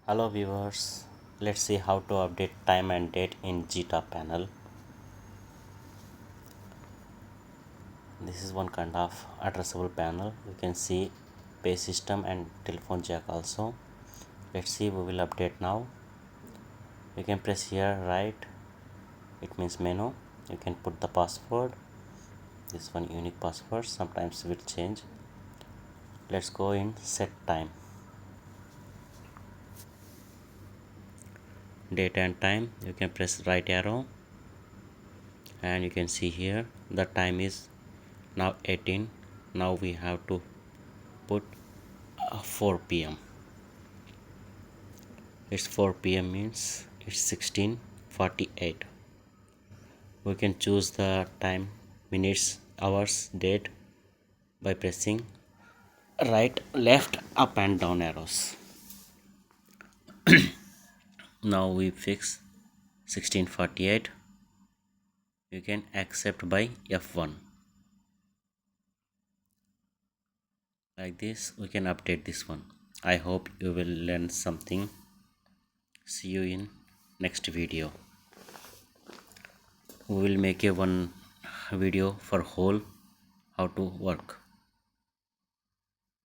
Hello viewers, let's see how to update time and date in Zita panel. This is one kind of addressable panel. You can see pay system and telephone jack also. Let's see, we will update now. You can press here right, it means menu. You can put the password, this one unique password, sometimes will change. Let's go in set time. Date and time, you can press right arrow and you can see here the time is now 18. Now we have to put 4 p.m. It's 4 p.m. means it's 16:48. We can choose the time, minutes, hours, date by pressing right, left, up and down arrows. Now we fix 16:48. You can accept by F1. Like this we can update this one. I hope you will learn something. See you in next video. We will make a one video for whole how to work.